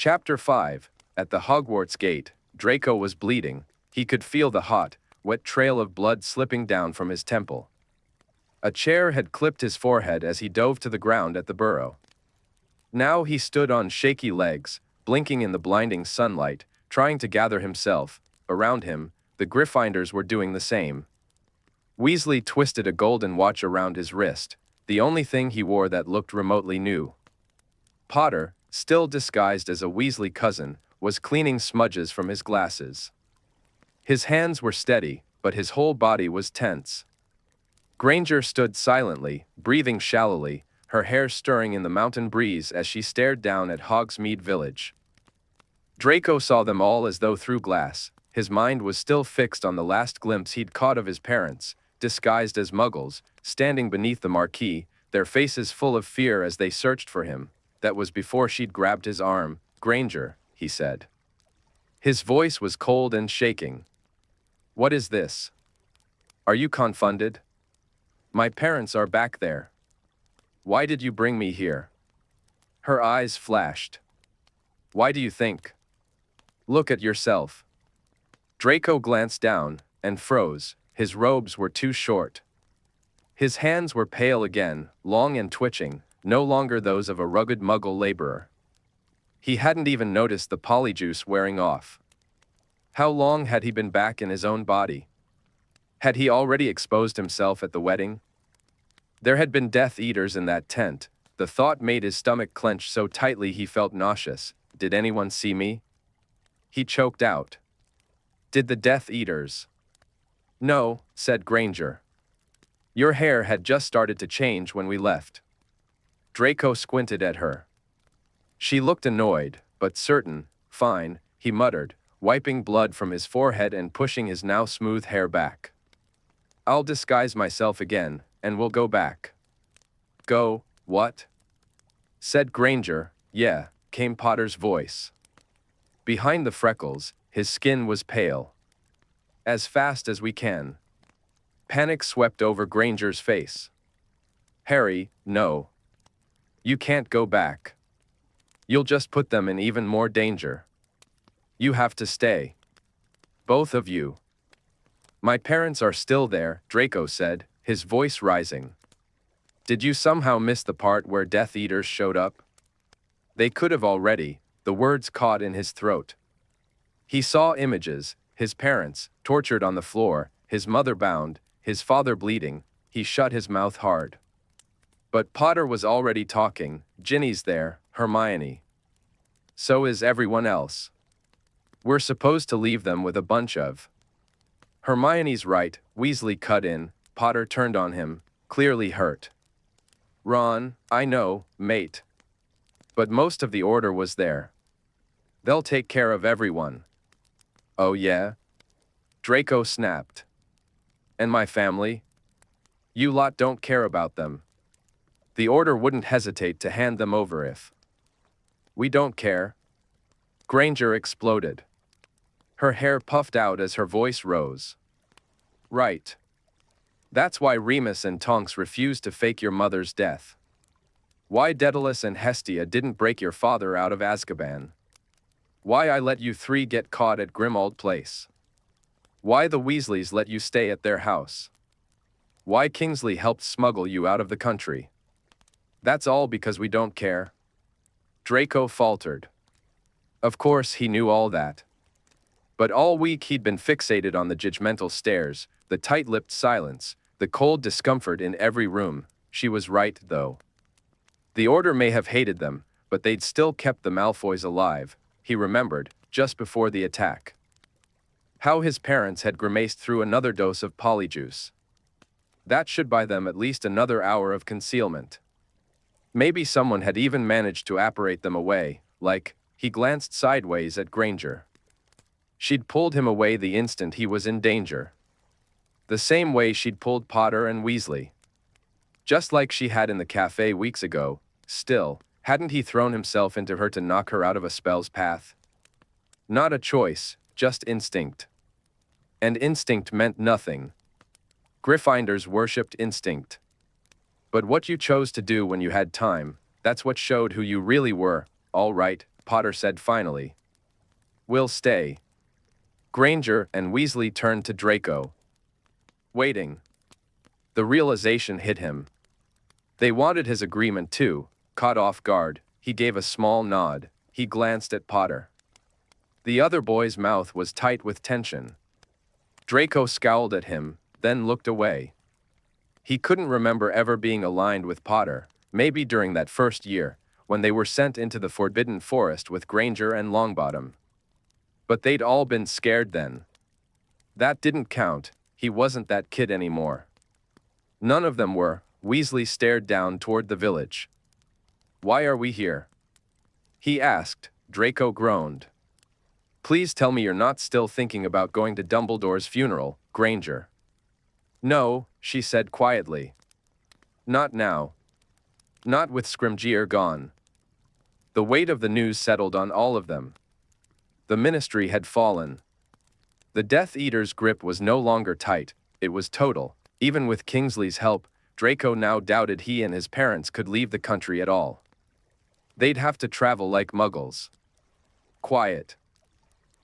Chapter 5. At the Hogwarts gate, Draco was bleeding. He could feel the hot, wet trail of blood slipping down from his temple. A chair had clipped his forehead as he dove to the ground at the burrow. Now he stood on shaky legs, blinking in the blinding sunlight, trying to gather himself. Around him, the Gryffindors were doing the same. Weasley twisted a golden watch around his wrist, the only thing he wore that looked remotely new. Potter, still disguised as a Weasley cousin, was cleaning smudges from his glasses. His hands were steady, but his whole body was tense. Granger stood silently, breathing shallowly, her hair stirring in the mountain breeze as she stared down at Hogsmeade Village. Draco saw them all as though through glass. His mind was still fixed on the last glimpse he'd caught of his parents, disguised as muggles, standing beneath the marquee, their faces full of fear as they searched for him. That was before she'd grabbed his arm. "Granger," he said. His voice was cold and shaking. "What is this? Are you confounded? My parents are back there. Why did you bring me here?" Her eyes flashed. "Why do you think? Look at yourself." Draco glanced down and froze. His robes were too short. His hands were pale again, long and twitching, no longer those of a rugged muggle laborer. He hadn't even noticed the polyjuice wearing off. How long had he been back in his own body? Had he already exposed himself at the wedding? There had been Death Eaters in that tent. The thought made his stomach clench so tightly he felt nauseous. "Did anyone see me?" He choked out. "Did the Death Eaters?" "No," said Granger. "Your hair had just started to change when we left." Draco squinted at her. She looked annoyed, but certain. "Fine," he muttered, wiping blood from his forehead and pushing his now smooth hair back. "I'll disguise myself again, and we'll go back." "Go, what?" said Granger. "Yeah," came Potter's voice. Behind the freckles, his skin was pale. "As fast as we can." Panic swept over Granger's face. "Harry, no. You can't go back. You'll just put them in even more danger. You have to stay. Both of you." "My parents are still there," Draco said, his voice rising. "Did you somehow miss the part where Death Eaters showed up?" They could have already. The words caught in his throat. He saw images, his parents, tortured on the floor, his mother bound, his father bleeding. He shut his mouth hard. But Potter was already talking. "Ginny's there, Hermione. So is everyone else. We're supposed to leave them with a bunch of..." "Hermione's right," Weasley cut in. Potter turned on him, clearly hurt. "Ron, I know, mate. But most of the order was there. They'll take care of everyone." "Oh yeah?" Draco snapped. "And my family? You lot don't care about them. The order wouldn't hesitate to hand them over if..." "We don't care." Granger exploded. Her hair puffed out as her voice rose. "Right. That's why Remus and Tonks refused to fake your mother's death. Why Daedalus and Hestia didn't break your father out of Azkaban. Why I let you three get caught at Grimmauld Place. Why the Weasleys let you stay at their house. Why Kingsley helped smuggle you out of the country. That's all because we don't care." Draco faltered. Of course he knew all that. But all week he'd been fixated on the judgmental stares, the tight-lipped silence, the cold discomfort in every room. She was right, though. The Order may have hated them, but they'd still kept the Malfoys alive, he remembered, just before the attack. How his parents had grimaced through another dose of polyjuice. That should buy them at least another hour of concealment. Maybe someone had even managed to apparate them away, like, he glanced sideways at Granger. She'd pulled him away the instant he was in danger. The same way she'd pulled Potter and Weasley. Just like she had in the cafe weeks ago. Still, hadn't he thrown himself into her to knock her out of a spell's path? Not a choice, just instinct. And instinct meant nothing. Gryffindors worshipped instinct. But what you chose to do when you had time, that's what showed who you really were. "All right, Potter said finally. We'll stay. Granger and Weasley turned to Draco. Waiting. The realization hit him. They wanted his agreement too. Caught off guard, he gave a small nod. He glanced at Potter. The other boy's mouth was tight with tension. Draco scowled at him, then looked away. He couldn't remember ever being aligned with Potter, maybe during that first year, when they were sent into the Forbidden Forest with Granger and Longbottom. But they'd all been scared then. That didn't count, he wasn't that kid anymore. None of them were. Weasley stared down toward the village. Why are we here? He asked. Draco groaned. Please tell me you're not still thinking about going to Dumbledore's funeral, Granger. No, she said quietly. Not now. Not with Scrimgeour gone. The weight of the news settled on all of them. The Ministry had fallen. The Death Eater's grip was no longer tight, it was total. Even with Kingsley's help, Draco now doubted he and his parents could leave the country at all. They'd have to travel like muggles. Quiet.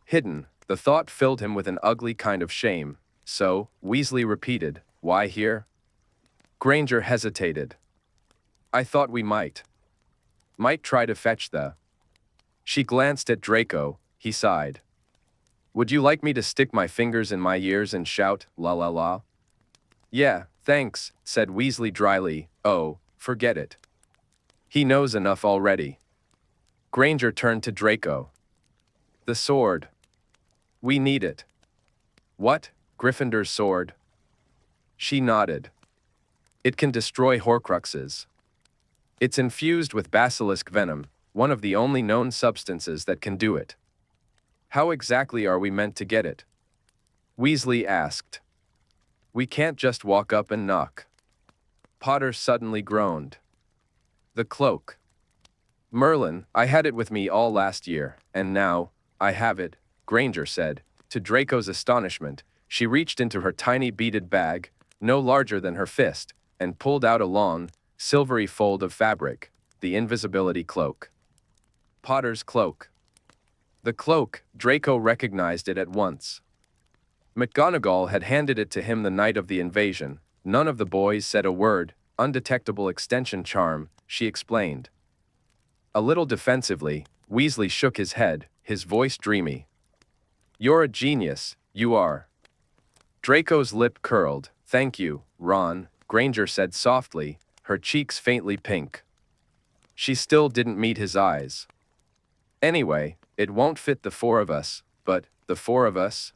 Hidden, the thought filled him with an ugly kind of shame. So, Weasley repeated, why here? Granger hesitated. I thought we might try to fetch the... She glanced at Draco, he sighed. Would you like me to stick my fingers in my ears and shout, la la la? Yeah, thanks, said Weasley dryly. Oh, forget it. He knows enough already. Granger turned to Draco. The sword. We need it. What? Gryffindor's sword? She nodded. It can destroy Horcruxes. It's infused with basilisk venom, one of the only known substances that can do it. How exactly are we meant to get it? Weasley asked. We can't just walk up and knock. Potter suddenly groaned. The cloak. Merlin, I had it with me all last year, and now, I have it, Granger said. To Draco's astonishment, she reached into her tiny beaded bag, no larger than her fist, and pulled out a long, silvery fold of fabric, the invisibility cloak. Potter's cloak. The cloak, Draco recognized it at once. McGonagall had handed it to him the night of the invasion. None of the boys said a word. Undetectable extension charm, she explained. A little defensively, Weasley shook his head, his voice dreamy. You're a genius, you are. Draco's lip curled. Thank you, Ron, Granger said softly, her cheeks faintly pink. She still didn't meet his eyes. Anyway, it won't fit the four of us, but, the four of us?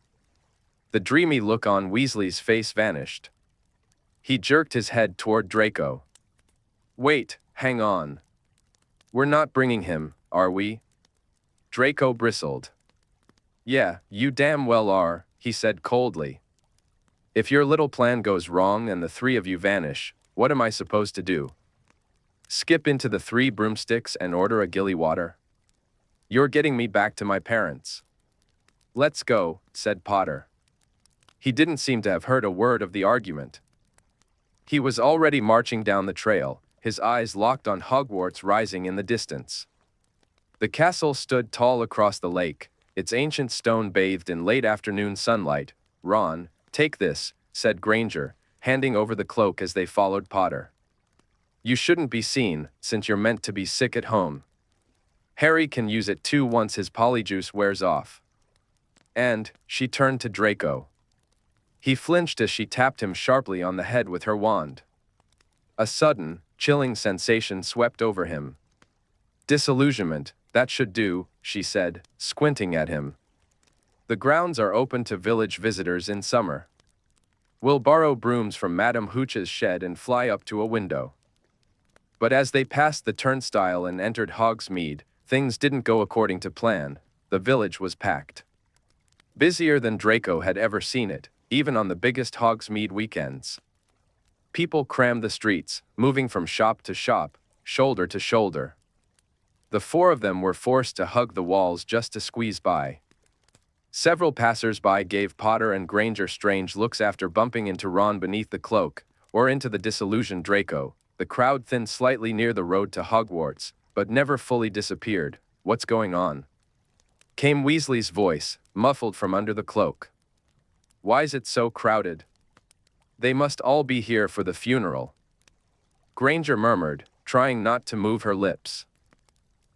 The dreamy look on Weasley's face vanished. He jerked his head toward Draco. Wait, hang on. We're not bringing him, are we? Draco bristled. Yeah, you damn well are, he said coldly. If your little plan goes wrong and the three of you vanish, what am I supposed to do? Skip into the 3 broomsticks and order a gilly water? You're getting me back to my parents. Let's go, said Potter. He didn't seem to have heard a word of the argument. He was already marching down the trail, his eyes locked on Hogwarts rising in the distance. The castle stood tall across the lake, its ancient stone bathed in late afternoon sunlight. Ron, take this, said Granger, handing over the cloak as they followed Potter. You shouldn't be seen, since you're meant to be sick at home. Harry can use it too once his polyjuice wears off. And, she turned to Draco. He flinched as she tapped him sharply on the head with her wand. A sudden, chilling sensation swept over him. Disillusionment, that should do, she said, squinting at him. The grounds are open to village visitors in summer. We'll borrow brooms from Madame Hooch's shed and fly up to a window. But as they passed the turnstile and entered Hogsmeade, things didn't go according to plan. The village was packed. Busier than Draco had ever seen it, even on the biggest Hogsmeade weekends. People crammed the streets, moving from shop to shop, shoulder to shoulder. The 4 of them were forced to hug the walls just to squeeze by. Several passers-by gave Potter and Granger strange looks after bumping into Ron beneath the cloak, or into the disillusioned Draco. The crowd thinned slightly near the road to Hogwarts, but never fully disappeared. what's going on?" came Weasley's voice, muffled from under the cloak. "Why's it so crowded? They must all be here for the funeral," Granger murmured, trying not to move her lips.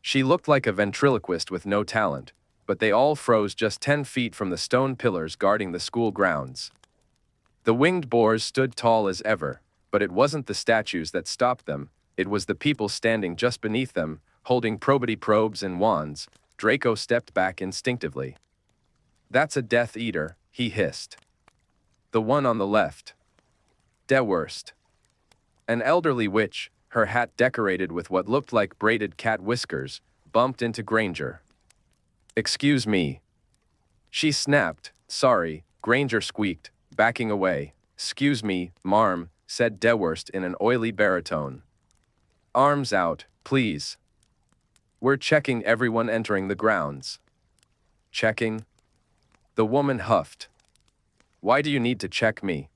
She looked like a ventriloquist with no talent, but they all froze just 10 feet from the stone pillars guarding the school grounds. The winged boars stood tall as ever, but it wasn't the statues that stopped them, it was the people standing just beneath them, holding probity probes and wands. Draco stepped back instinctively. "That's a Death Eater," he hissed. "The one on the left. De worst." An elderly witch, her hat decorated with what looked like braided cat whiskers, bumped into Granger. "Excuse me." She snapped. "Sorry," Granger squeaked, backing away. "'Scuse me, marm," said Deworst in an oily baritone. "Arms out, please. We're checking everyone entering the grounds." "Checking?" The woman huffed. "Why do you need to check me?"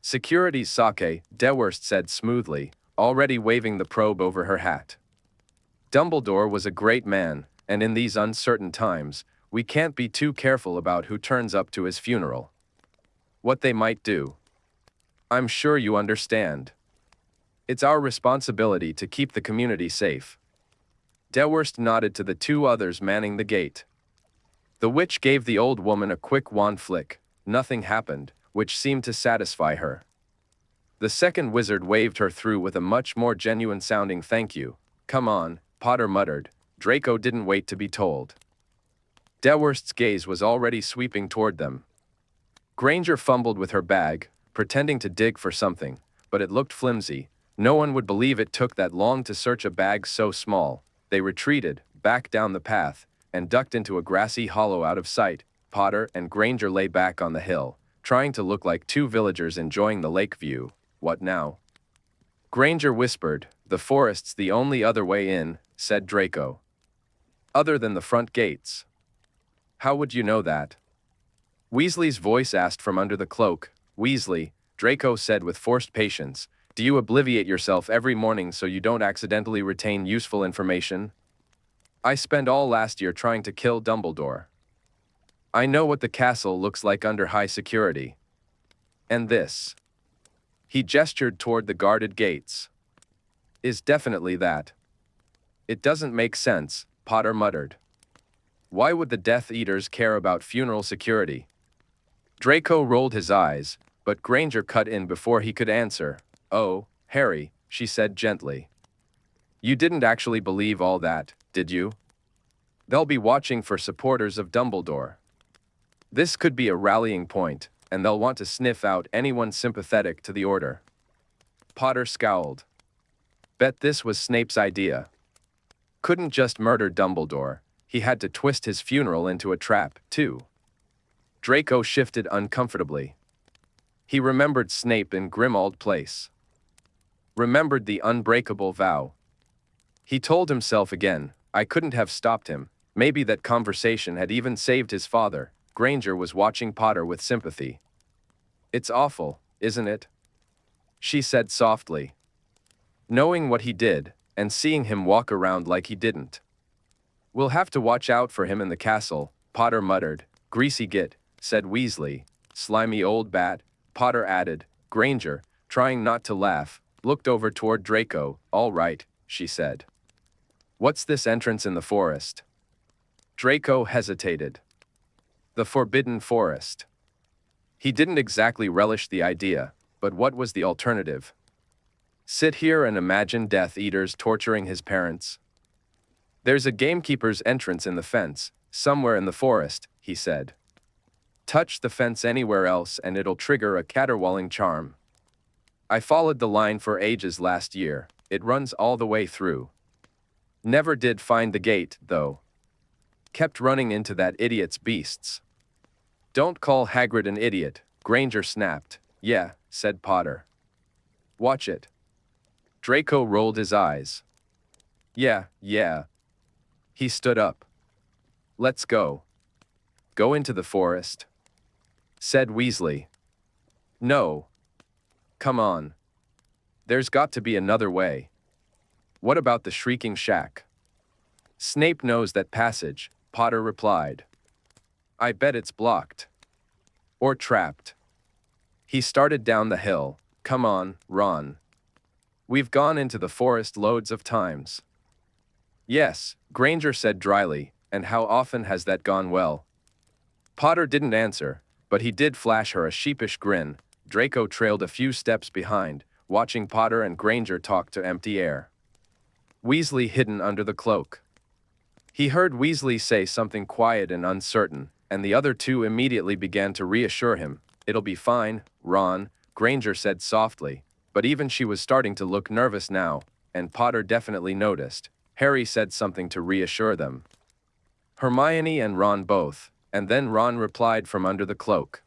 "Security's sake," Deworst said smoothly, already waving the probe over her hat. "Dumbledore was a great man, and in these uncertain times, we can't be too careful about who turns up to his funeral. What they might do. I'm sure you understand. It's our responsibility to keep the community safe." Deworst nodded to the two others manning the gate. The witch gave the old woman a quick wand flick. Nothing happened, which seemed to satisfy her. The second wizard waved her through with a much more genuine-sounding thank you. "Come on," Potter muttered. Draco didn't wait to be told. Deworst's gaze was already sweeping toward them. Granger fumbled with her bag, pretending to dig for something, but it looked flimsy. No one would believe it took that long to search a bag so small. They retreated, back down the path, and ducked into a grassy hollow out of sight. Potter and Granger lay back on the hill, trying to look like two villagers enjoying the lake view. "What now?" Granger whispered. "The forest's the only other way in," said Draco. "Other than the front gates." "How would you know that?" Weasley's voice asked from under the cloak. "Weasley," Draco said with forced patience, "do you obliviate yourself every morning so you don't accidentally retain useful information?" "I spent all last year trying to kill Dumbledore. I know what the castle looks like under high security. And this," he gestured toward the guarded gates, "is definitely that." "It doesn't make sense," Potter muttered. "Why would the Death Eaters care about funeral security?" Draco rolled his eyes, but Granger cut in before he could answer. "Oh, Harry," she said gently. "You didn't actually believe all that, did you? They'll be watching for supporters of Dumbledore. This could be a rallying point, and they'll want to sniff out anyone sympathetic to the Order." Potter scowled. "Bet this was Snape's idea. Couldn't just murder Dumbledore, he had to twist his funeral into a trap, too." Draco shifted uncomfortably. He remembered Snape in Grimmauld Place. Remembered the unbreakable vow. He told himself again, I couldn't have stopped him. Maybe that conversation had even saved his father. Granger was watching Potter with sympathy. "It's awful, isn't it?" she said softly. "Knowing what he did, and seeing him walk around like he didn't." "We'll have to watch out for him in the castle," Potter muttered. "Greasy git," said Weasley. "Slimy old bat," Potter added. Granger, trying not to laugh, looked over toward Draco. "All right," she said. "What's this entrance in the forest?" Draco hesitated. The Forbidden Forest. He didn't exactly relish the idea, but what was the alternative? Sit here and imagine Death Eaters torturing his parents? "There's a gamekeeper's entrance in the fence, somewhere in the forest," he said. "Touch the fence anywhere else and it'll trigger a caterwauling charm. I followed the line for ages last year. It runs all the way through. Never did find the gate, though. Kept running into that idiot's beasts." "Don't call Hagrid an idiot," Granger snapped. "Yeah," said Potter. "Watch it." Draco rolled his eyes. Yeah. He stood up. "Let's go." "Go into the forest?" said Weasley. "No. Come on. There's got to be another way. What about the Shrieking Shack?" Snape knows that passage, Potter replied. I bet it's blocked. Or trapped. He started down the hill. Come on, Ron. We've gone into the forest loads of times. Yes, Granger said dryly, and how often has that gone well? Potter didn't answer, but he did flash her a sheepish grin. Draco trailed a few steps behind, watching Potter and Granger talk to empty air. Weasley hidden under the cloak. He heard Weasley say something quiet and uncertain, and the other two immediately began to reassure him. It'll be fine, Ron, Granger said softly, but even she was starting to look nervous now, and Potter definitely noticed. Harry said something to reassure them. Hermione and Ron both, and then Ron replied from under the cloak.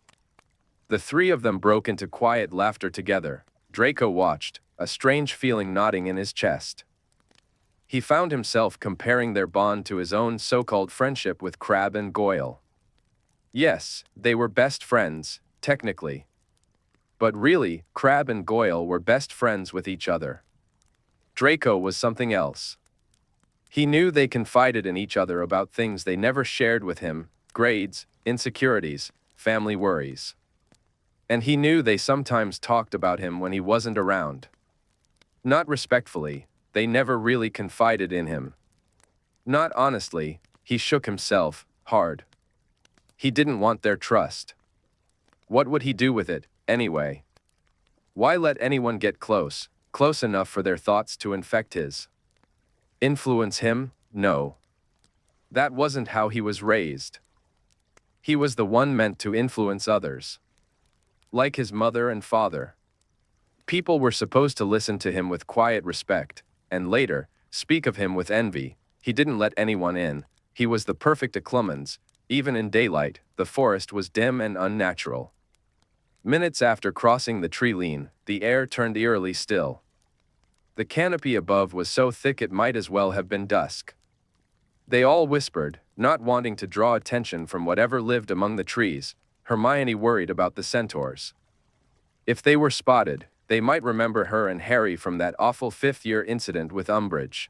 The three of them broke into quiet laughter together. Draco watched, a strange feeling knotting in his chest. He found himself comparing their bond to his own so-called friendship with Crabbe and Goyle. Yes, they were best friends, technically. But really, Crabbe and Goyle were best friends with each other. Draco was something else. He knew they confided in each other about things they never shared with him, grades, insecurities, family worries. And he knew they sometimes talked about him when he wasn't around. Not respectfully, they never really confided in him. Not honestly, he shook himself, hard. He didn't want their trust. What would he do with it, anyway? Why let anyone get close enough for their thoughts to infect his? Influence him? No. That wasn't how he was raised. He was the one meant to influence others. Like his mother and father. People were supposed to listen to him with quiet respect, and later, speak of him with envy. He didn't let anyone in. He was the perfect occlumens. Even in daylight, the forest was dim and unnatural. Minutes after crossing the tree line, the air turned eerily still. The canopy above was so thick it might as well have been dusk. They all whispered, not wanting to draw attention from whatever lived among the trees. Hermione worried about the centaurs. If they were spotted, they might remember her and Harry from that awful fifth-year incident with Umbridge.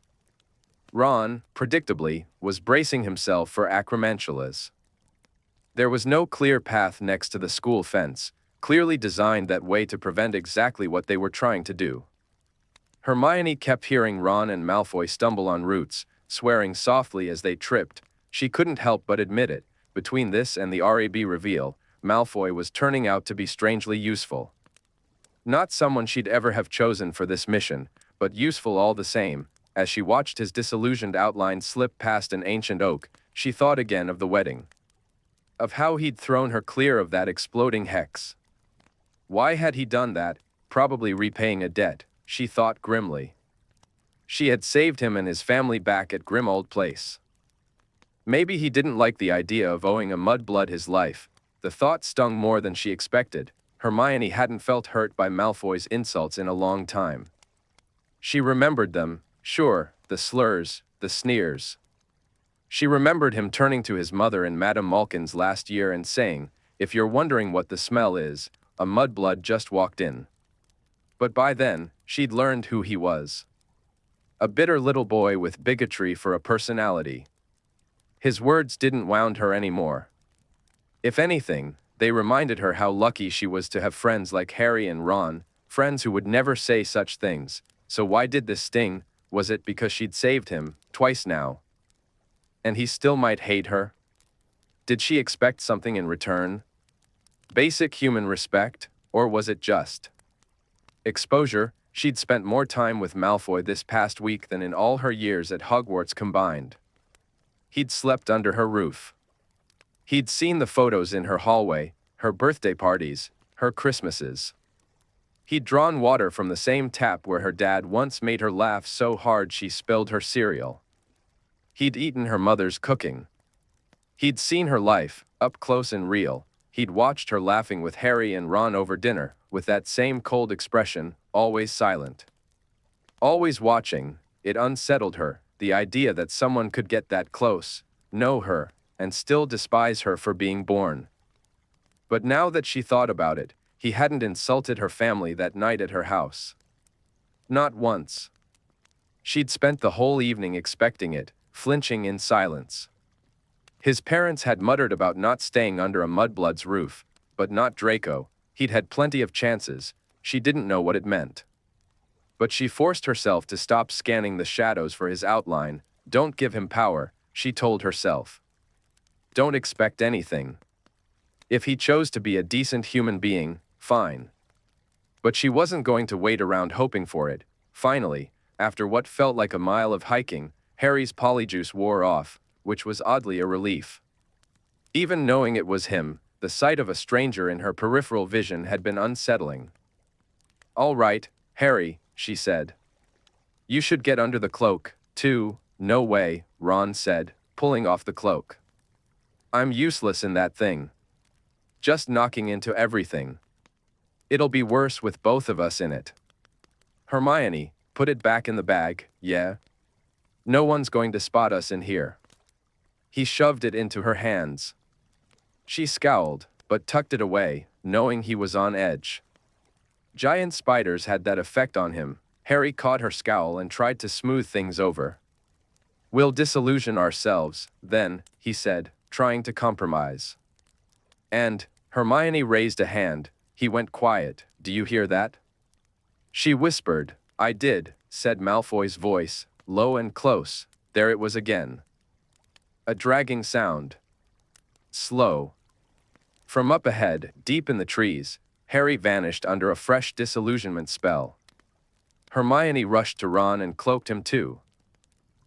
Ron, predictably, was bracing himself for acromantulas. There was no clear path next to the school fence, clearly designed that way to prevent exactly what they were trying to do. Hermione kept hearing Ron and Malfoy stumble on roots, swearing softly as they tripped. She couldn't help but admit it. Between this and the RAB reveal, Malfoy was turning out to be strangely useful. Not someone she'd ever have chosen for this mission, but useful all the same. As she watched his disillusioned outline slip past an ancient oak, she thought again of the wedding. Of how he'd thrown her clear of that exploding hex. Why had he done that? Probably repaying a debt, she thought grimly. She had saved him and his family back at Grimmauld Place. Maybe he didn't like the idea of owing a mudblood his life. The thought stung more than she expected. Hermione hadn't felt hurt by Malfoy's insults in a long time. She remembered them, sure, the slurs, the sneers. She remembered him turning to his mother in Madame Malkin's last year and saying, "If you're wondering what the smell is, a mudblood just walked in." But by then, she'd learned who he was. A bitter little boy with bigotry for a personality. His words didn't wound her anymore. If anything, they reminded her how lucky she was to have friends like Harry and Ron, friends who would never say such things. So why did this sting? Was it because she'd saved him, twice now? And he still might hate her? Did she expect something in return? Basic human respect, or was it just exposure? She'd spent more time with Malfoy this past week than in all her years at Hogwarts combined. He'd slept under her roof. He'd seen the photos in her hallway, her birthday parties, her Christmases. He'd drawn water from the same tap where her dad once made her laugh so hard she spilled her cereal. He'd eaten her mother's cooking. He'd seen her life, up close and real. He'd watched her laughing with Harry and Ron over dinner, with that same cold expression, always silent. Always watching. It unsettled her, the idea that someone could get that close, know her, and still despise her for being born. But now that she thought about it, he hadn't insulted her family that night at her house. Not once. She'd spent the whole evening expecting it, flinching in silence. His parents had muttered about not staying under a mudblood's roof, but not Draco. He'd had plenty of chances. She didn't know what it meant. But she forced herself to stop scanning the shadows for his outline. Don't give him power, she told herself. Don't expect anything. If he chose to be a decent human being, fine. But she wasn't going to wait around hoping for it. Finally, after what felt like a mile of hiking, Harry's polyjuice wore off, which was oddly a relief. Even knowing it was him, the sight of a stranger in her peripheral vision had been unsettling. "All right, Harry," she said. "You should get under the cloak, too." "No way," Ron said, pulling off the cloak. "I'm useless in that thing. Just knocking into everything. It'll be worse with both of us in it." "Hermione, put it back in the bag, yeah? No one's going to spot us in here." He shoved it into her hands. She scowled, but tucked it away, knowing he was on edge. Giant spiders had that effect on him. Harry caught her scowl and tried to smooth things over. "We'll disillusion ourselves, then," he said, trying to compromise. And Hermione raised a hand. He went quiet. "Do you hear that?" She whispered. "I did," said Malfoy's voice, low and close. There it was again. A dragging sound. Slow. From up ahead, deep in the trees, Harry vanished under a fresh disillusionment spell. Hermione rushed to Ron and cloaked him too.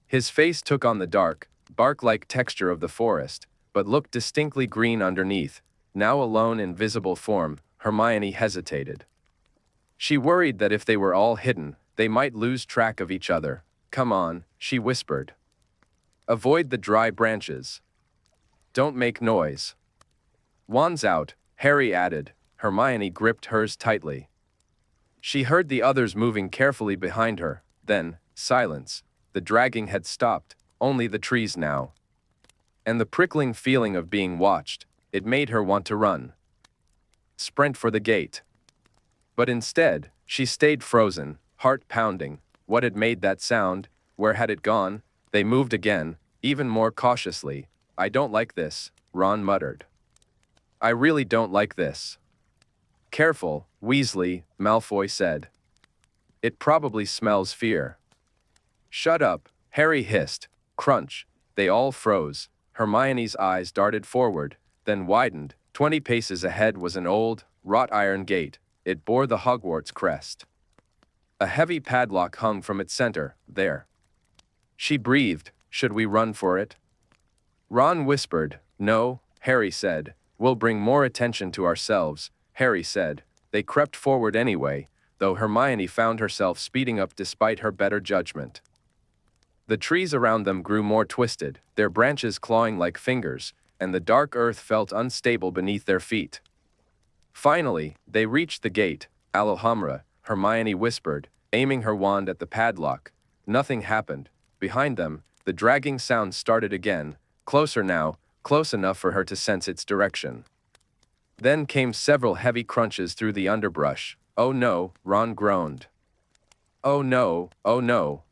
His face took on the dark, bark-like texture of the forest, but looked distinctly green underneath. Now alone in visible form, Hermione hesitated. She worried that if they were all hidden, they might lose track of each other. "Come on," she whispered. "Avoid the dry branches. Don't make noise." "Wands out," Harry added. Hermione gripped hers tightly. She heard the others moving carefully behind her, then, silence. The dragging had stopped, only the trees now. And the prickling feeling of being watched, it made her want to run. Sprint for the gate. But instead, she stayed frozen, heart pounding. What had made that sound? Where had it gone? They moved again, even more cautiously. "I don't like this," Ron muttered. "I really don't like this." "Careful, Weasley," Malfoy said. "It probably smells fear." "Shut up," Harry hissed. Crunch. They all froze. Hermione's eyes darted forward, then widened. 20 paces ahead was an old, wrought iron gate. It bore the Hogwarts crest. A heavy padlock hung from its center, there. She breathed. "Should we run for it?" Ron whispered. "No," Harry said. "We'll bring more attention to ourselves," Harry said. They crept forward anyway, though Hermione found herself speeding up despite her better judgment. The trees around them grew more twisted, their branches clawing like fingers, and the dark earth felt unstable beneath their feet. Finally, they reached the gate. "Alhamra," Hermione whispered, aiming her wand at the padlock. Nothing happened. Behind them, the dragging sound started again, closer now, close enough for her to sense its direction. Then came several heavy crunches through the underbrush. "Oh no," Ron groaned. "Oh no, oh no."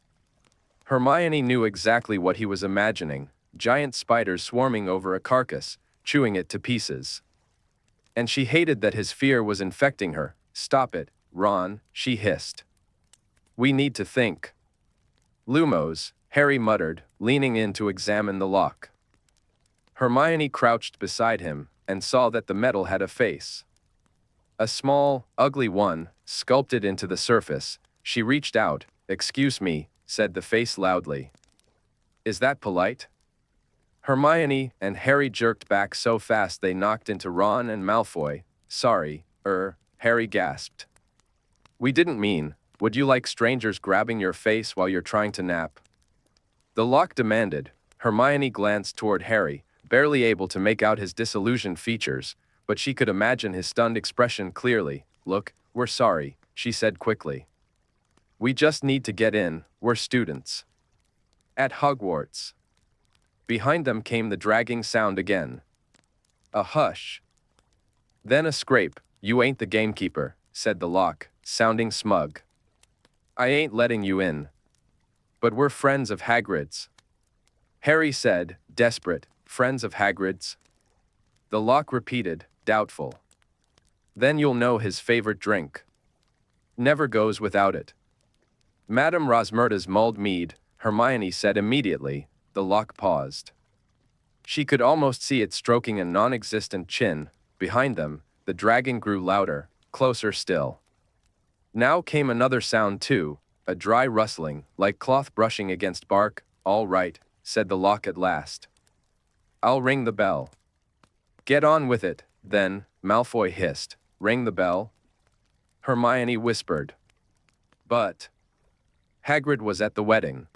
Hermione knew exactly what he was imagining, giant spiders swarming over a carcass, chewing it to pieces. And she hated that his fear was infecting her. "Stop it, Ron," she hissed. "We need to think." "Lumos," Harry muttered, leaning in to examine the lock. Hermione crouched beside him and saw that the metal had a face. A small, ugly one, sculpted into the surface. She reached out. "Excuse me," said the face loudly. "Is that polite?" Hermione and Harry jerked back so fast they knocked into Ron and Malfoy. "Sorry, Harry gasped. "We didn't mean, would you like strangers grabbing your face while you're trying to nap?" The lock demanded. Hermione glanced toward Harry, barely able to make out his disillusioned features, but she could imagine his stunned expression clearly. "Look, we're sorry," she said quickly. "We just need to get in, we're students." At Hogwarts. Behind them came the dragging sound again. A hush. Then a scrape. "You ain't the gamekeeper," said the lock, sounding smug. "I ain't letting you in. But we're friends of Hagrid's." Harry said, desperate. Friends of Hagrid's? The lock repeated, doubtful. Then you'll know his favorite drink. Never goes without it. Madame Rosmerta's mulled mead, Hermione said immediately. The lock paused. She could almost see it stroking a non-existent chin. Behind them, the dragging grew louder, closer still. Now came another sound too, a dry rustling, like cloth brushing against bark. All right, said the lock at last. I'll ring the bell. Get on with it, then, Malfoy hissed. Ring the bell? Hermione whispered. But Hagrid was at the wedding.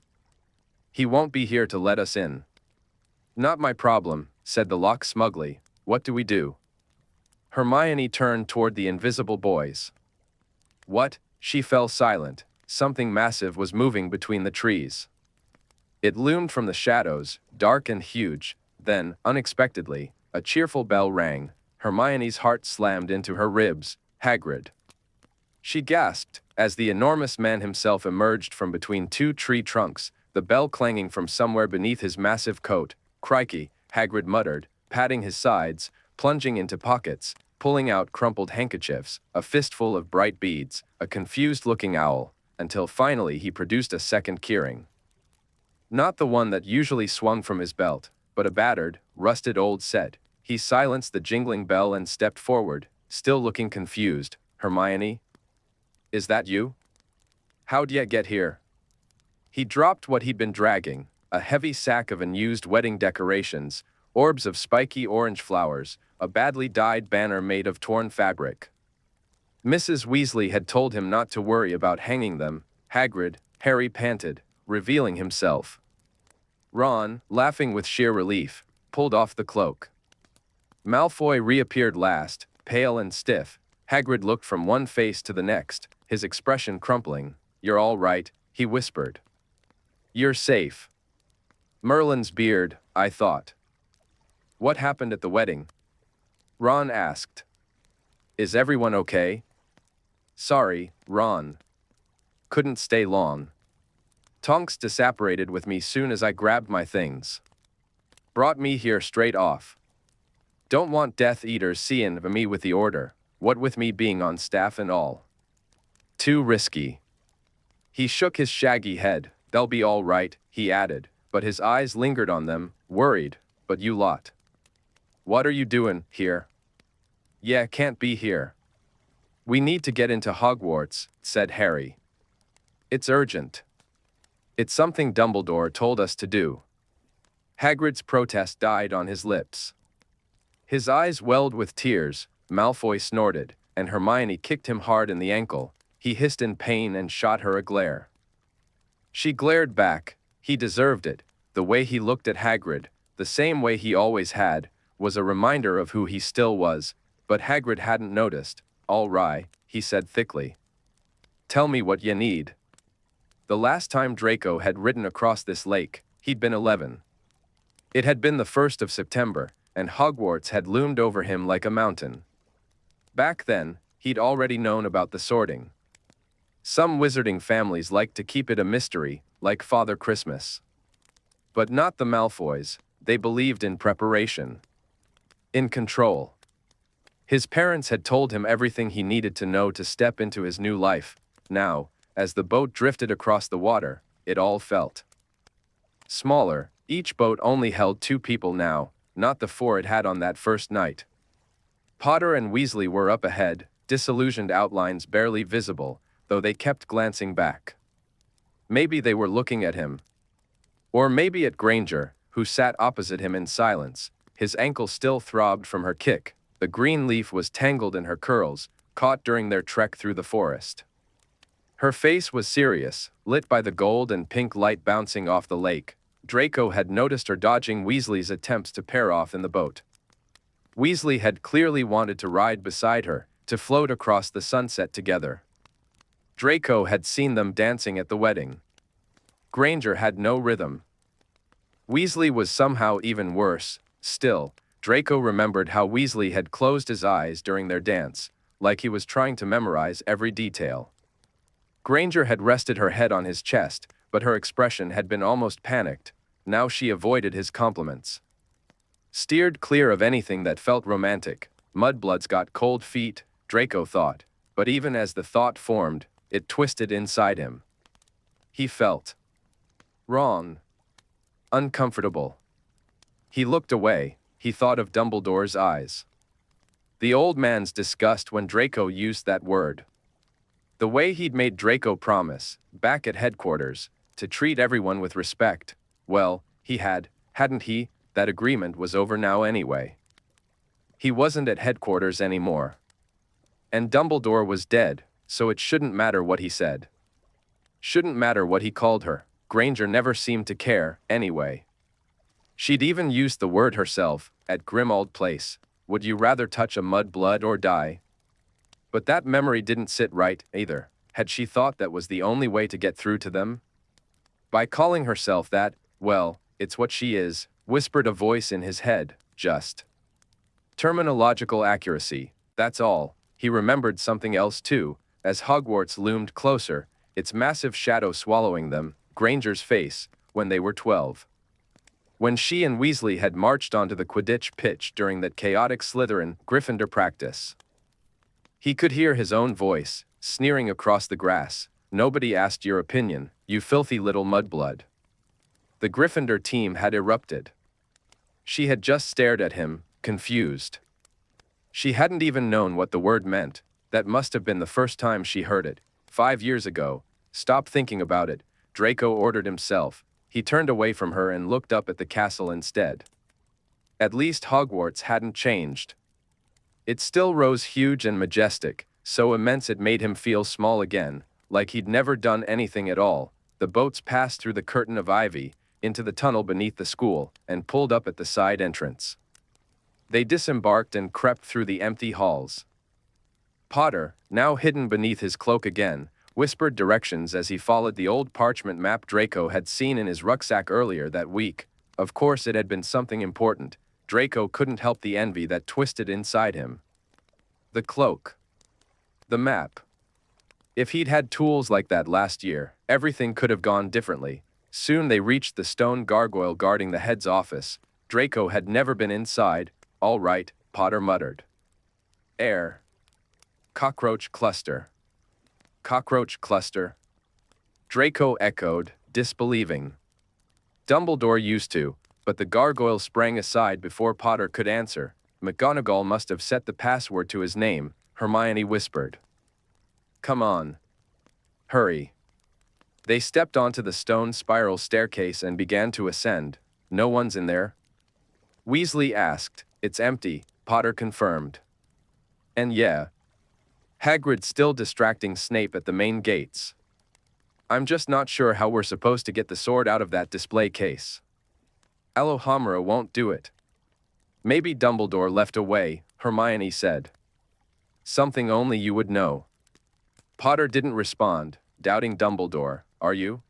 He won't be here to let us in. Not my problem, said the lock smugly. What do we do? Hermione turned toward the invisible boys. What? She fell silent. Something massive was moving between the trees. It loomed from the shadows, dark and huge. Then, unexpectedly, a cheerful bell rang. Hermione's heart slammed into her ribs. Hagrid. She gasped, as the enormous man himself emerged from between two tree trunks, the bell clanging from somewhere beneath his massive coat. Crikey, Hagrid muttered, patting his sides, plunging into pockets, pulling out crumpled handkerchiefs, a fistful of bright beads, a confused-looking owl, until finally he produced a second keyring. Not the one that usually swung from his belt, but a battered, rusted old set. He silenced the jingling bell and stepped forward, still looking confused. Hermione? Is that you? How'd ya get here? He dropped what he'd been dragging, a heavy sack of unused wedding decorations, orbs of spiky orange flowers, a badly dyed banner made of torn fabric. Mrs. Weasley had told him not to worry about hanging them. Hagrid, Harry panted, revealing himself. Ron, laughing with sheer relief, pulled off the cloak. Malfoy reappeared last, pale and stiff. Hagrid looked from one face to the next, his expression crumpling. You're all right, he whispered. You're safe. Merlin's beard, I thought. What happened at the wedding? Ron asked. Is everyone okay? Sorry, Ron. Couldn't stay long. Tonks disapparated with me soon as I grabbed my things. Brought me here straight off. Don't want Death Eaters seeing me with the order, what with me being on staff and all. Too risky. He shook his shaggy head. They'll be all right, he added, but his eyes lingered on them, worried. But you lot. What are you doing here? Yeah, can't be here. We need to get into Hogwarts, said Harry. It's urgent. It's something Dumbledore told us to do. Hagrid's protest died on his lips. His eyes welled with tears. Malfoy snorted, and Hermione kicked him hard in the ankle. He hissed in pain and shot her a glare. She glared back. He deserved it. The way he looked at Hagrid, the same way he always had, was a reminder of who he still was, but Hagrid hadn't noticed. All right, he said thickly. Tell me what you need. The last time Draco had ridden across this lake, he'd been 11. It had been the 1st of September, and Hogwarts had loomed over him like a mountain. Back then, he'd already known about the sorting. Some wizarding families liked to keep it a mystery, like Father Christmas. But not the Malfoys. They believed in preparation. In control. His parents had told him everything he needed to know to step into his new life. Now, as the boat drifted across the water, it all felt smaller. Each boat only held 2 people now, not the 4 it had on that first night. Potter and Weasley were up ahead, disillusioned outlines barely visible, though they kept glancing back. Maybe they were looking at him. Or maybe at Granger, who sat opposite him in silence. His ankle still throbbed from her kick. The green leaf was tangled in her curls, caught during their trek through the forest. Her face was serious, lit by the gold and pink light bouncing off the lake. Draco had noticed her dodging Weasley's attempts to pair off in the boat. Weasley had clearly wanted to ride beside her, to float across the sunset together. Draco had seen them dancing at the wedding. Granger had no rhythm. Weasley was somehow even worse. Still, Draco remembered how Weasley had closed his eyes during their dance, like he was trying to memorize every detail. Granger had rested her head on his chest, but her expression had been almost panicked. Now she avoided his compliments. Steered clear of anything that felt romantic. Mudblood's got cold feet, Draco thought, but even as the thought formed, it twisted inside him. He felt wrong, uncomfortable. He looked away. He thought of Dumbledore's eyes. The old man's disgust when Draco used that word. The way he'd made Draco promise, back at headquarters, to treat everyone with respect. Well, hadn't he? That agreement was over now anyway. He wasn't at headquarters anymore. And Dumbledore was dead, so it shouldn't matter what he said. Shouldn't matter what he called her. Granger never seemed to care, anyway. She'd even used the word herself, at Grimmauld Place. Would you rather touch a mudblood or die? But that memory didn't sit right, either. Had she thought that was the only way to get through to them? By calling herself that, well, it's what she is, whispered a voice in his head, just. Terminological accuracy, that's all. He remembered something else too, as Hogwarts loomed closer, its massive shadow swallowing them, Granger's face, when they were 12. When she and Weasley had marched onto the Quidditch pitch during that chaotic Slytherin-Gryffindor practice. He could hear his own voice, sneering across the grass. Nobody asked your opinion, you filthy little mudblood. The Gryffindor team had erupted. She had just stared at him, confused. She hadn't even known what the word meant. That must have been the first time she heard it. 5 years ago. Stop thinking about it, Draco ordered himself. He turned away from her and looked up at the castle instead. At least Hogwarts hadn't changed. It still rose huge and majestic, so immense it made him feel small again, like he'd never done anything at all. The boats passed through the curtain of ivy, into the tunnel beneath the school, and pulled up at the side entrance. They disembarked and crept through the empty halls. Potter, now hidden beneath his cloak again, whispered directions as he followed the old parchment map Draco had seen in his rucksack earlier that week. Of course it had been something important. Draco couldn't help the envy that twisted inside him. The cloak. The map. If he'd had tools like that last year, everything could have gone differently. Soon they reached the stone gargoyle guarding the head's office. Draco had never been inside. All right, Potter muttered. Air. Cockroach cluster. Cockroach cluster. Draco echoed, disbelieving. Dumbledore used to, but the gargoyle sprang aside before Potter could answer. McGonagall must have set the password to his name, Hermione whispered. Come on. Hurry. They stepped onto the stone spiral staircase and began to ascend. No one's in there? Weasley asked. It's empty, Potter confirmed. And yeah. Hagrid still distracting Snape at the main gates. I'm just not sure how we're supposed to get the sword out of that display case. Alohomora won't do it. Maybe Dumbledore left away, Hermione said. Something only you would know. Potter didn't respond, doubting Dumbledore. Are you?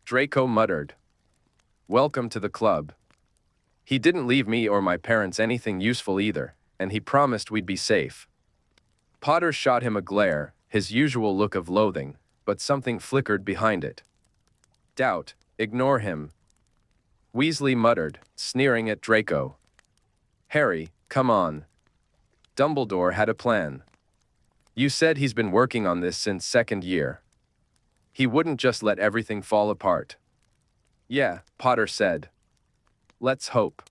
Draco muttered. Welcome to the club. He didn't leave me or my parents anything useful either, and he promised we'd be safe. Potter shot him a glare, his usual look of loathing, but something flickered behind it. Doubt, ignore him. Weasley muttered, sneering at Draco. Harry, come on. Dumbledore had a plan. You said he's been working on this since second year. He wouldn't just let everything fall apart. Yeah, Potter said. Let's hope.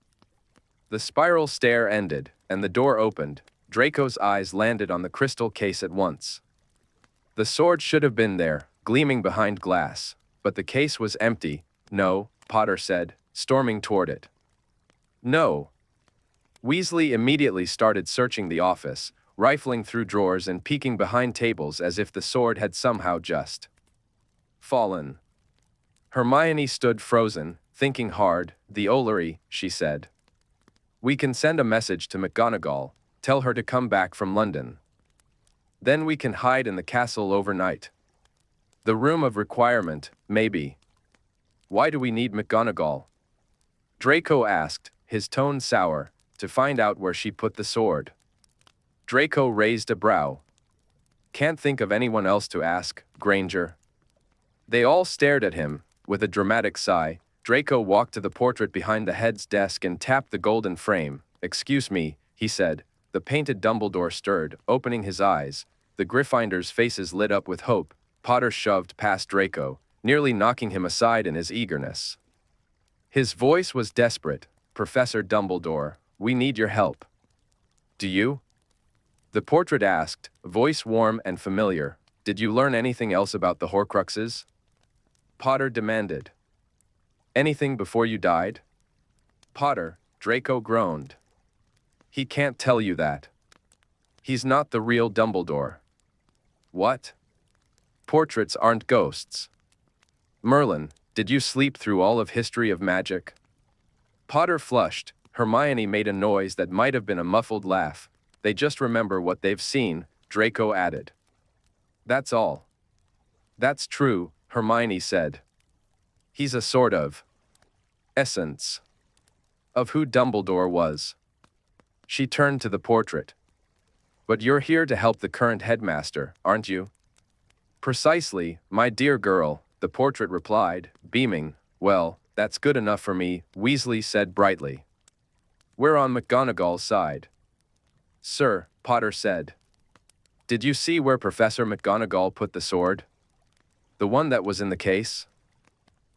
The spiral stair ended, and the door opened. Draco's eyes landed on the crystal case at once. The sword should have been there, gleaming behind glass, but the case was empty. No, Potter said, storming toward it. No. Weasley immediately started searching the office, rifling through drawers and peeking behind tables as if the sword had somehow just fallen. Hermione stood frozen, thinking hard. The Ollery, she said. We can send a message to McGonagall, tell her to come back from London. Then we can hide in the castle overnight. The room of requirement, maybe. Why do we need McGonagall? Draco asked, his tone sour, to find out where she put the sword. Draco raised a brow. Can't think of anyone else to ask, Granger. They all stared at him, with a dramatic sigh. Draco walked to the portrait behind the head's desk and tapped the golden frame. "Excuse me," he said. The painted Dumbledore stirred, opening his eyes. The Gryffindors' faces lit up with hope. Potter shoved past Draco, nearly knocking him aside in his eagerness. His voice was desperate. "Professor Dumbledore, we need your help." "Do you?" The portrait asked, voice warm and familiar. "Did you learn anything else about the Horcruxes?" Potter demanded. "Anything before you died?" "Potter," Draco groaned. "He can't tell you that. He's not the real Dumbledore." "What?" "Portraits aren't ghosts." "Merlin, did you sleep through all of History of Magic?" Potter flushed. Hermione made a noise that might have been a muffled laugh. "They just remember what they've seen," Draco added. "That's all." "That's true," Hermione said. "He's a sort of essence of who Dumbledore was." She turned to the portrait. "But you're here to help the current headmaster, aren't you?" "Precisely, my dear girl," the portrait replied, beaming. "Well, that's good enough for me," Weasley said brightly. "We're on McGonagall's side." "Sir," Potter said. "Did you see where Professor McGonagall put the sword? The one that was in the case?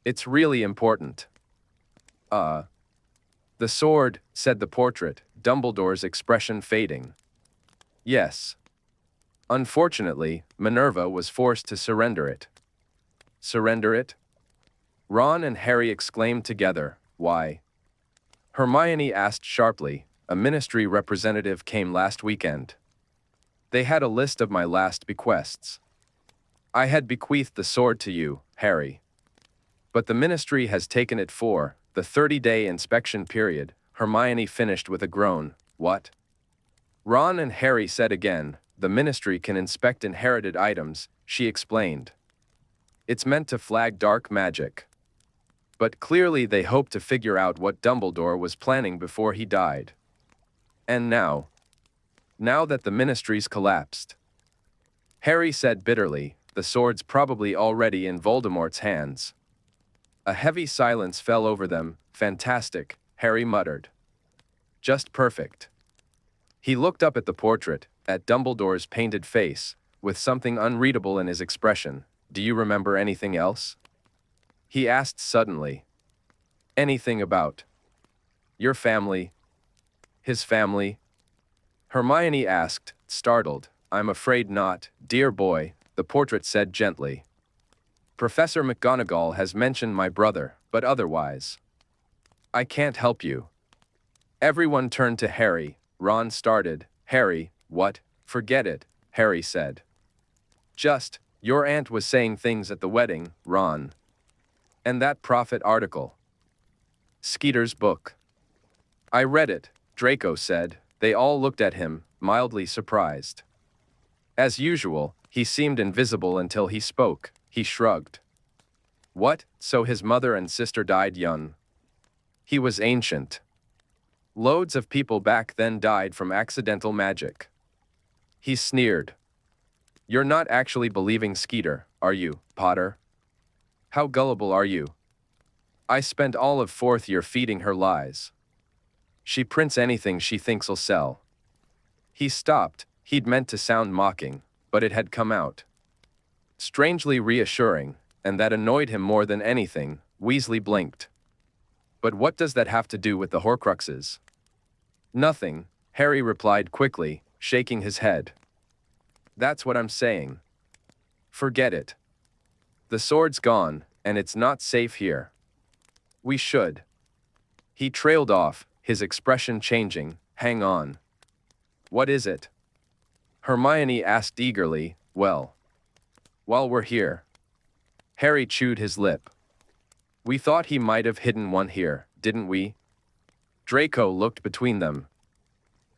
It's really important." "The sword," said the portrait, Dumbledore's expression fading. "Yes. Unfortunately, Minerva was forced to surrender it." "Surrender it?" Ron and Harry exclaimed together. "Why?" Hermione asked sharply. "A ministry representative came last weekend. They had a list of my last bequests. I had bequeathed the sword to you, Harry. But the ministry has taken it for the 30-day inspection period." Hermione finished with a groan. "What?" Ron and Harry said again. "The ministry can inspect inherited items," she explained. "It's meant to flag dark magic. But clearly they hope to figure out what Dumbledore was planning before he died. And now that the ministry's collapsed," Harry said bitterly, "the sword's probably already in Voldemort's hands." A heavy silence fell over them. "Fantastic," Harry muttered. "Just perfect." He looked up at the portrait, at Dumbledore's painted face, with something unreadable in his expression. "Do you remember anything else?" he asked suddenly. "Anything about your family? His family?" Hermione asked, startled. "I'm afraid not, dear boy," the portrait said gently. "Professor McGonagall has mentioned my brother, but otherwise, I can't help you." Everyone turned to Harry. Ron started. "Harry, what?" "Forget it," Harry said. "Just, your aunt was saying things at the wedding, Ron. And that prophet article. Skeeter's book." "I read it," Draco said. They all looked at him, mildly surprised. As usual, he seemed invisible until he spoke. He shrugged. "What, so his mother and sister died young? He was ancient. Loads of people back then died from accidental magic." He sneered. "You're not actually believing Skeeter, are you, Potter? How gullible are you? I spent all of fourth year feeding her lies. She prints anything she think'll sell." He stopped. He'd meant to sound mocking, but it had come out. Strangely reassuring, and that annoyed him more than anything. Weasley blinked. "But what does that have to do with the Horcruxes?" "Nothing," Harry replied quickly, shaking his head. "That's what I'm saying. Forget it. The sword's gone, and it's not safe here. We should." He trailed off, his expression changing. "Hang on. What is it?" Hermione asked eagerly. "Well, while we're here." Harry chewed his lip. "We thought he might have hidden one here, didn't we?" Draco looked between them.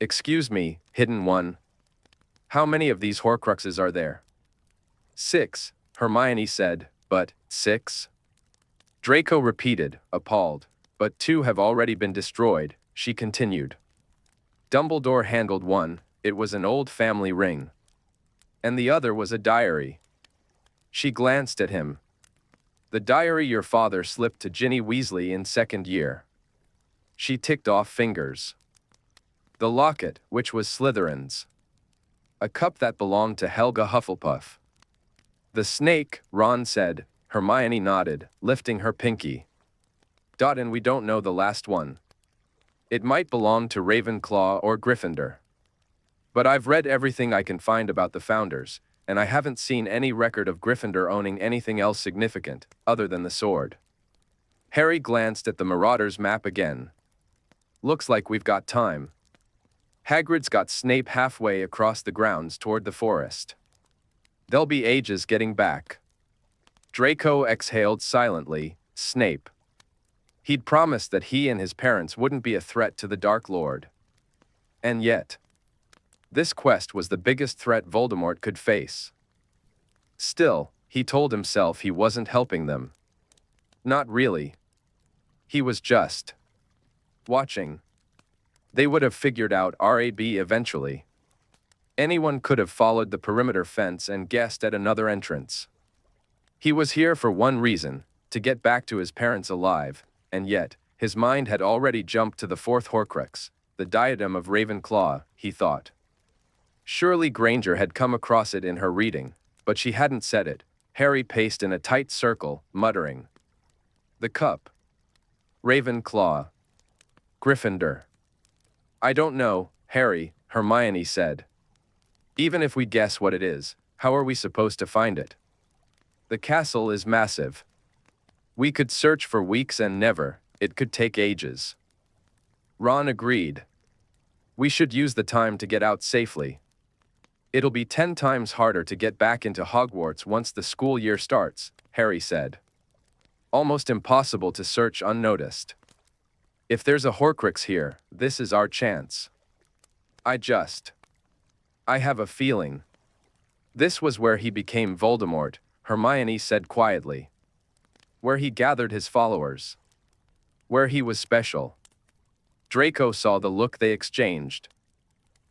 "Excuse me, hidden one? How many of these Horcruxes are there?" "6, Hermione said. "But 6? Draco repeated, appalled. "But 2 have already been destroyed," she continued. "Dumbledore handled one, it was an old family ring. And the other was a diary." She glanced at him. The diary your father slipped to Ginny Weasley in second year. She ticked off fingers. The locket, which was Slytherin's. A cup that belonged to Helga Hufflepuff. The snake, Ron said. Hermione nodded, lifting her pinky. And we don't know the last one. It might belong to Ravenclaw or Gryffindor. But I've read everything I can find about the founders, and I haven't seen any record of Gryffindor owning anything else significant, other than the sword. Harry glanced at the Marauders map again. Looks like we've got time. Hagrid's got Snape halfway across the grounds toward the forest. They'll be ages getting back. Draco exhaled silently. Snape. He'd promised that he and his parents wouldn't be a threat to the Dark Lord. And yet, this quest was the biggest threat Voldemort could face. Still, he told himself he wasn't helping them. Not really. He was just watching. They would have figured out RAB eventually. Anyone could have followed the perimeter fence and guessed at another entrance. He was here for one reason, to get back to his parents alive, and yet, his mind had already jumped to the fourth Horcrux, the diadem of Ravenclaw, he thought. Surely Granger had come across it in her reading, but she hadn't said it. Harry paced in a tight circle, muttering. The cup. Ravenclaw. Gryffindor. I don't know, Harry, Hermione said. Even if we guess what it is, how are we supposed to find it? The castle is massive. We could search for weeks and never, it could take ages. Ron agreed. We should use the time to get out safely. It'll be 10 times harder to get back into Hogwarts once the school year starts, Harry said. Almost impossible to search unnoticed. If there's a Horcrux here, this is our chance. I have a feeling. This was where he became Voldemort, Hermione said quietly. Where he gathered his followers. Where he was special. Draco saw the look they exchanged.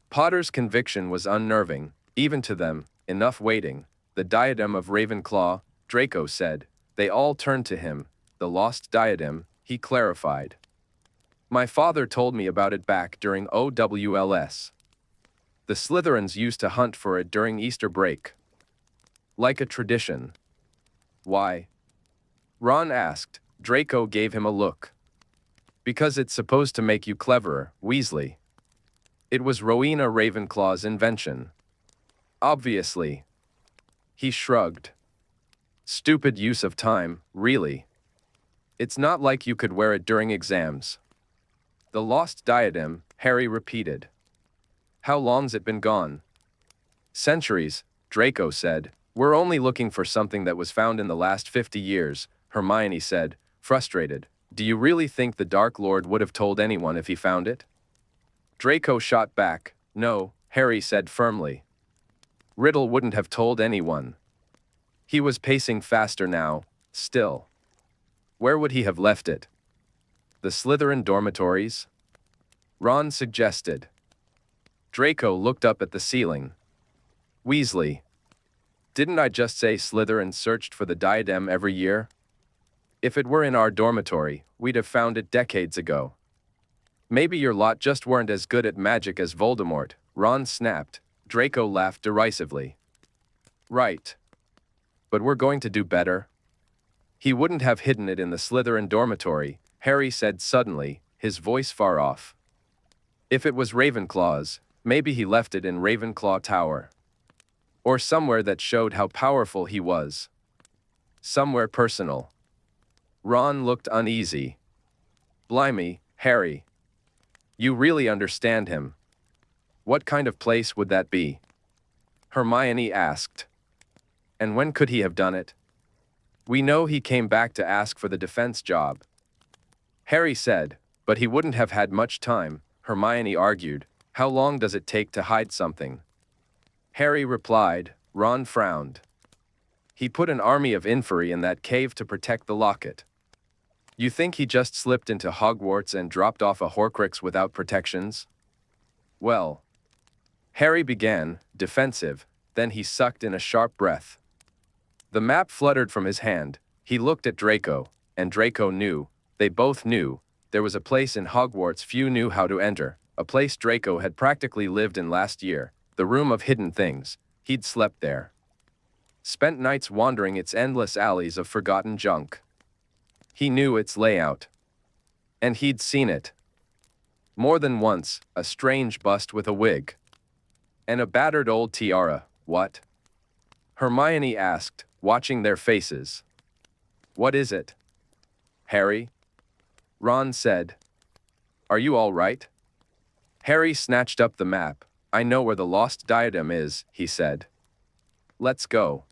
Potter's conviction was unnerving, even to them. Enough waiting. The diadem of Ravenclaw, Draco said. They all turned to him. The lost diadem, he clarified. My father told me about it back during OWLS. The Slytherins used to hunt for it during Easter break. Like a tradition. Why? Ron asked. Draco gave him a look. Because it's supposed to make you cleverer, Weasley. It was Rowena Ravenclaw's invention. Obviously. He shrugged. Stupid use of time, really. It's not like you could wear it during exams. The lost diadem, Harry repeated. How long's it been gone? Centuries, Draco said. We're only looking for something that was found in the last 50 years, Hermione said, frustrated. Do you really think the Dark Lord would have told anyone if he found it? Draco shot back. No, Harry said firmly. Riddle wouldn't have told anyone. He was pacing faster now, still. Where would he have left it? The Slytherin dormitories? Ron suggested. Draco looked up at the ceiling. Weasley. Didn't I just say Slytherin searched for the diadem every year? If it were in our dormitory, we'd have found it decades ago. Maybe your lot just weren't as good at magic as Voldemort, Ron snapped. Draco laughed derisively. Right. But we're going to do better. He wouldn't have hidden it in the Slytherin dormitory, Harry said suddenly, his voice far off. If it was Ravenclaw's, maybe he left it in Ravenclaw Tower. Or somewhere that showed how powerful he was. Somewhere personal. Ron looked uneasy. Blimey, Harry. You really understand him. What kind of place would that be? Hermione asked. And when could he have done it? We know he came back to ask for the defense job. Harry said, but he wouldn't have had much time, Hermione argued. How long does it take to hide something? Harry replied. Ron frowned. He put an army of inferi in that cave to protect the locket. You think he just slipped into Hogwarts and dropped off a Horcrux without protections? Well. Harry began, defensive, then he sucked in a sharp breath. The map fluttered from his hand. He looked at Draco, and Draco knew, they both knew, there was a place in Hogwarts few knew how to enter, a place Draco had practically lived in last year, the Room of Hidden Things. He'd slept there. Spent nights wandering its endless alleys of forgotten junk. He knew its layout. And he'd seen it. More than once, a strange bust with a wig. And a battered old tiara, what? Hermione asked, watching their faces. What is it? Harry? Ron said. Are you all right? Harry snatched up the map. I know where the lost diadem is, he said. Let's go.